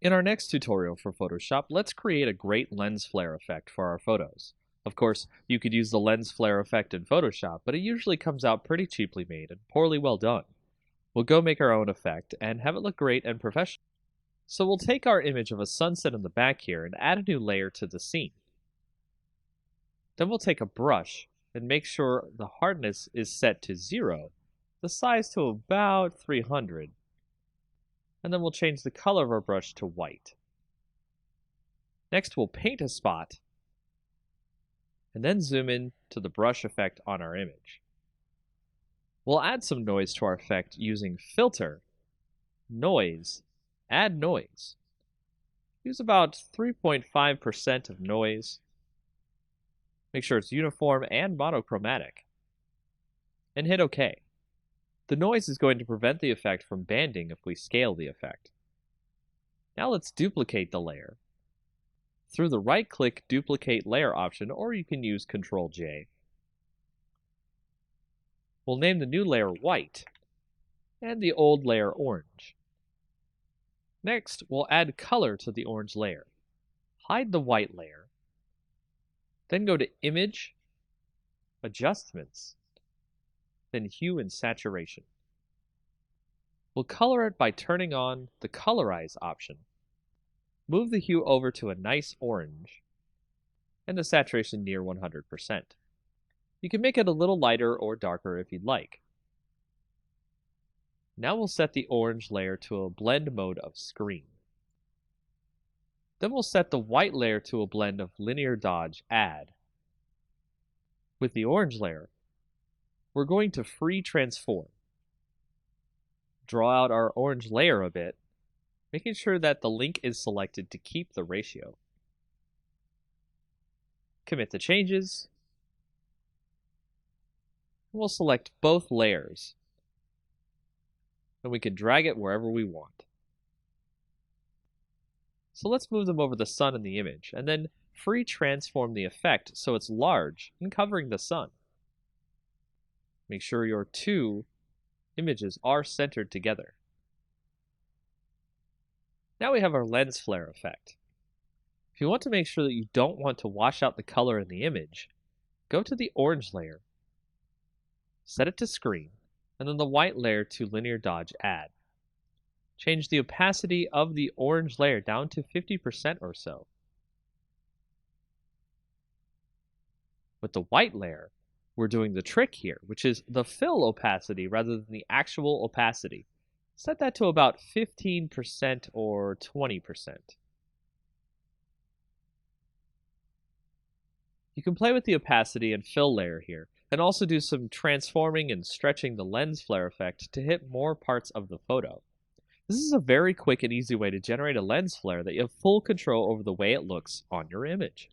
In our next tutorial for Photoshop, let's create a great lens flare effect for our photos. Of course, you could use the lens flare effect in Photoshop, but it usually comes out pretty cheaply made and poorly well done. We'll go make our own effect and have it look great and professional. So we'll take our image of a sunset in the back here and add a new layer to the scene. Then we'll take a brush and make sure the hardness is set to 0, the size to about 300, and then we'll change the color of our brush to white. Next, we'll paint a spot, and then zoom in to the brush effect on our image. We'll add some noise to our effect using Filter, Noise, Add Noise. Use about 3.5% of noise. Make sure it's uniform and monochromatic. And hit OK. The noise is going to prevent the effect from banding if we scale the effect. Now let's duplicate the layer through the right-click Duplicate Layer option, or you can use Ctrl-J. We'll name the new layer White and the old layer Orange. Next, we'll add color to the orange layer. Hide the white layer. Then go to Image, Adjustments, then Hue and Saturation. We'll color it by turning on the Colorize option. Move the hue over to a nice orange, and the saturation near 100%. You can make it a little lighter or darker if you'd like. Now we'll set the orange layer to a blend mode of screen. Then we'll set the white layer to a blend of linear dodge add. With the orange layer, we're going to free transform. Draw out our orange layer a bit, making sure that the link is selected to keep the ratio. Commit the changes. We'll select both layers, and we can drag it wherever we want. So let's move them over the sun in the image, and then free transform the effect so it's large and covering the sun. Make sure your two images are centered together. Now we have our lens flare effect. If you want to make sure that you don't want to wash out the color in the image, go to the orange layer, set it to screen, and then the white layer to linear dodge add. Change the opacity of the orange layer down to 50% or so. With the white layer, we're doing the trick here, which is the fill opacity rather than the actual opacity. Set that to about 15% or 20%. You can play with the opacity and fill layer here, and also do some transforming and stretching the lens flare effect to hit more parts of the photo. This is a very quick and easy way to generate a lens flare that you have full control over the way it looks on your image.